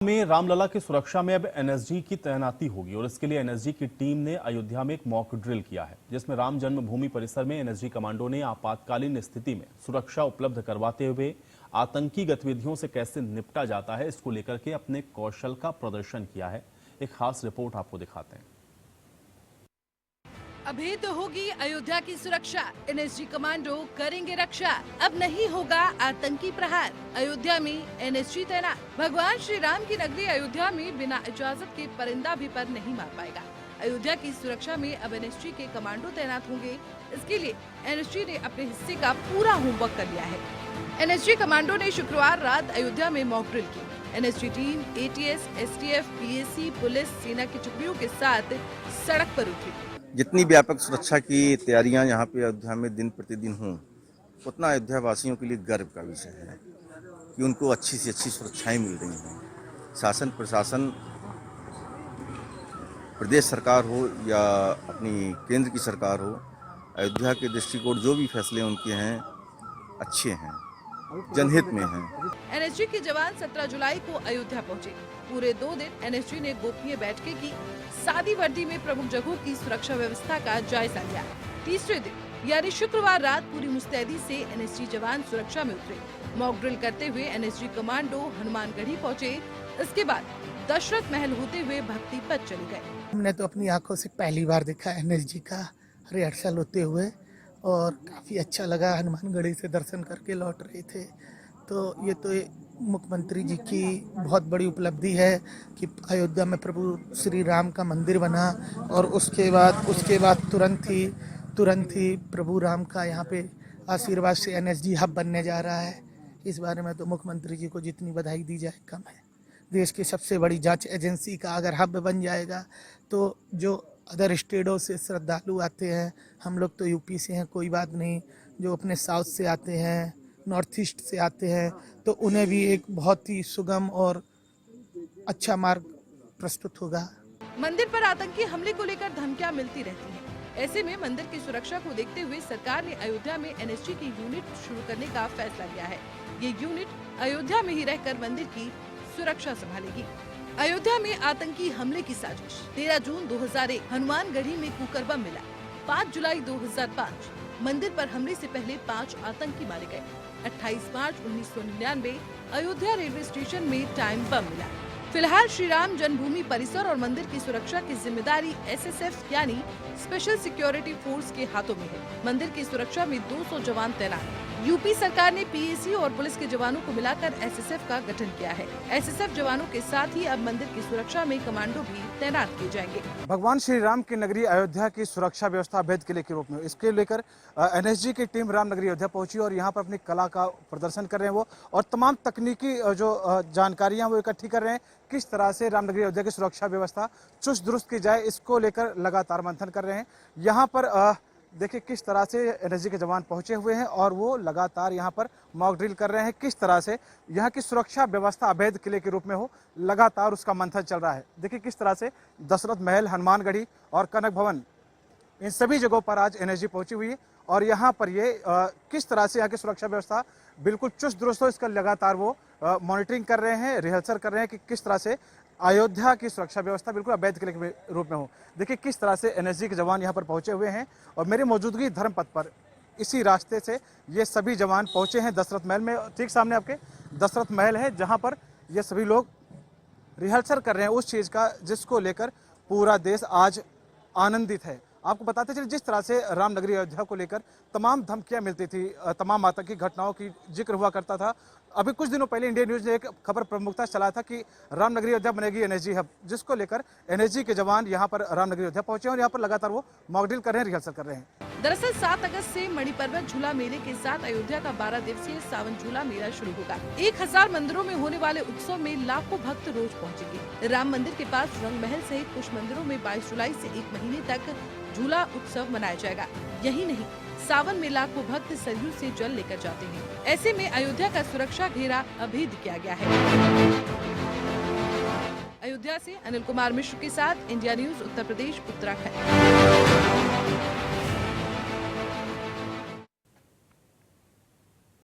में रामलला की सुरक्षा में अब एनएसजी की तैनाती होगी और इसके लिए एनएसजी की टीम ने अयोध्या में एक मॉक ड्रिल किया है, जिसमें राम जन्मभूमि परिसर में एनएसजी कमांडो ने आपातकालीन स्थिति में सुरक्षा उपलब्ध करवाते हुए आतंकी गतिविधियों से कैसे निपटा जाता है, इसको लेकर के अपने कौशल का प्रदर्शन किया है। एक खास रिपोर्ट आपको दिखाते हैं। अभेद होगी अयोध्या की सुरक्षा, एनएसजी कमांडो करेंगे रक्षा। अब नहीं होगा आतंकी प्रहार, अयोध्या में एनएसजी तैनात। भगवान श्री राम की नगरी अयोध्या में बिना इजाजत के परिंदा भी पर नहीं मार पाएगा। अयोध्या की सुरक्षा में अब एनएसजी के कमांडो तैनात होंगे। इसके लिए एनएसजी ने अपने हिस्से का पूरा होमवर्क कर लिया है। एनएसजी कमांडो ने शुक्रवार रात अयोध्या में मॉक ड्रिल की। NSG team ATS, STF, PAC, police, सेना की टुकड़ियों के साथ सड़क पर उतरी। जितनी व्यापक सुरक्षा की तैयारियां यहाँ पे अयोध्या में दिन प्रतिदिन हों, उतना अयोध्या वासियों के लिए गर्व का विषय है कि उनको अच्छी से अच्छी सुरक्षाएं मिल रही हैं। शासन प्रशासन, प्रदेश सरकार हो या अपनी केंद्र की सरकार हो, अयोध्या के दृष्टिकोण जो भी फैसले उनके हैं अच्छे हैं, जनहित में हैं। एनएसजी के जवान 17 जुलाई को अयोध्या पहुंचे। पूरे 2 दिन एनएसजी ने गोपनीय बैठकें की, सादी वर्दी में प्रमुख जगहों की सुरक्षा व्यवस्था का जायजा लिया। तीसरे दिन यानी शुक्रवार रात पूरी मुस्तैदी से एनएसजी जवान सुरक्षा में उतरे। मॉक ड्रिल करते हुए एनएसजी कमांडो हनुमानगढ़ी पहुंचे। इसके बाद दशरथ महल होते हुए भक्ति पथ चले गए। हमने तो अपनी आंखों से पहली बार देखा एनएसजी का रिहर्सल होते हुए और काफ़ी अच्छा लगा। हनुमानगढ़ी से दर्शन करके लौट रहे थे, तो ये तो मुख्यमंत्री जी की बहुत बड़ी उपलब्धि है कि अयोध्या में प्रभु श्री राम का मंदिर बना और उसके बाद तुरंत ही प्रभु राम का यहाँ पे आशीर्वाद से एनएसजी हब बनने जा रहा है। इस बारे में तो मुख्यमंत्री जी को जितनी बधाई दी जाए कम है। देश की सबसे बड़ी जांच एजेंसी का अगर हब बन जाएगा तो जो अदर स्टेटों से श्रद्धालु आते हैं, हम लोग तो यूपी से हैं, कोई बात नहीं, जो अपने साउथ से आते हैं, नॉर्थ ईस्ट से आते हैं, तो उन्हें भी एक बहुत ही सुगम और अच्छा मार्ग प्रस्तुत होगा। मंदिर पर आतंकी हमले को लेकर धमकियां मिलती रहती हैं। ऐसे में मंदिर की सुरक्षा को देखते हुए सरकार ने अयोध्या में एनएसजी की यूनिट शुरू करने का फैसला लिया है। ये यूनिट अयोध्या में ही रहकर मंदिर की सुरक्षा संभालेगी। अयोध्या में आतंकी हमले की साजिश। 13 जून 2001 हनुमानगढ़ी में कुकर बम मिला। 5 जुलाई 2005 मंदिर पर हमले से पहले 5 आतंकी मारे गए। 28 मार्च 1999 अयोध्या रेलवे स्टेशन में टाइम बम मिला। फिलहाल श्री राम जन्मभूमि परिसर और मंदिर की सुरक्षा की जिम्मेदारी एसएसएफ यानी स्पेशल सिक्योरिटी फोर्स के हाथों में है। मंदिर की सुरक्षा में 200 जवान तैनात। यूपी सरकार ने पीएसी और पुलिस के जवानों को मिलाकर एसएसएफ का गठन किया है। एसएसएफ जवानों के साथ ही अब मंदिर की सुरक्षा में कमांडो भी तैनात किए जाएंगे। भगवान श्री राम की नगरी अयोध्या की सुरक्षा व्यवस्था अभेद किले के रूप में, इसके लेकर एनएसजी की टीम रामनगरी अयोध्या पहुंची और यहां पर अपनी कला का प्रदर्शन कर रहे हैं वो, और तमाम तकनीकी जो जानकारियां वो इकट्ठी कर रहे हैं। किस तरह से रामनगरी अयोध्या की सुरक्षा व्यवस्था चुस्त दुरुस्त की जाए, इसको लेकर लगातार मंथन कर रहे हैं। यहाँ पर देखिए किस तरह से एनएसजी के जवान पहुंचे हुए हैं और वो लगातार यहाँ पर मॉक ड्रिल कर रहे हैं। किस तरह से यहाँ की सुरक्षा व्यवस्था अभेद किले के रूप में हो, लगातार उसका मंथन चल रहा है। देखिए किस तरह से दशरथ महल, हनुमानगढ़ी और कनक भवन, इन सभी जगहों पर आज एनएसजी पहुंची हुई है और यहाँ पर ये किस तरह से यहाँ की सुरक्षा व्यवस्था बिल्कुल चुस्त दुरुस्त हो, इसका लगातार वो मॉनिटरिंग कर रहे हैं, रिहर्सल कर रहे हैं कि किस तरह से अयोध्या की सुरक्षा व्यवस्था बिल्कुल अवैध किले के रूप में हो। देखिए किस तरह से एनएसजी के जवान यहाँ पर पहुंचे हुए हैं और मेरी मौजूदगी धर्मपथ पर इसी रास्ते से ये सभी जवान पहुंचे हैं दशरथ महल में। ठीक सामने आपके दशरथ महल है, जहाँ पर ये सभी लोग रिहर्सल कर रहे हैं उस चीज़ का जिसको लेकर पूरा देश आज आनंदित है। आपको बताते चलिए जिस तरह से रामनगरी अयोध्या को लेकर तमाम धमकियां मिलती थी, तमाम आतंकी घटनाओं की जिक्र हुआ करता था। अभी कुछ दिनों पहले इंडिया न्यूज ने एक खबर प्रमुखता से चलाया था कि रामनगरी अयोध्या बनेगी एनएसजी हब, जिसको लेकर एनएसजी के जवान यहां पर रामनगरी अयोध्या पहुंचे और यहां पर लगातार वो मॉक ड्रिल कर रहे हैं, रिहर्सल कर रहे हैं। दरअसल 7 अगस्त से मणिपर्वत झूला मेले के साथ अयोध्या का 12 दिवसीय सावन झूला मेला शुरू होगा। 1000 मंदिरों में होने वाले उत्सव में लाखों भक्त रोज पहुंचेंगे। राम मंदिर के पास रंग महल सहित कुछ मंदिरों में 22 जुलाई से 1 महीने तक झूला उत्सव मनाया जाएगा। यही नहीं, सावन में लाखों भक्त सरयू से जल लेकर जाते हैं। ऐसे में अयोध्या का सुरक्षा घेरा अभेद किया गया है। अयोध्या से अनिल कुमार मिश्र के साथ इंडिया न्यूज उत्तर प्रदेश उत्तराखंड।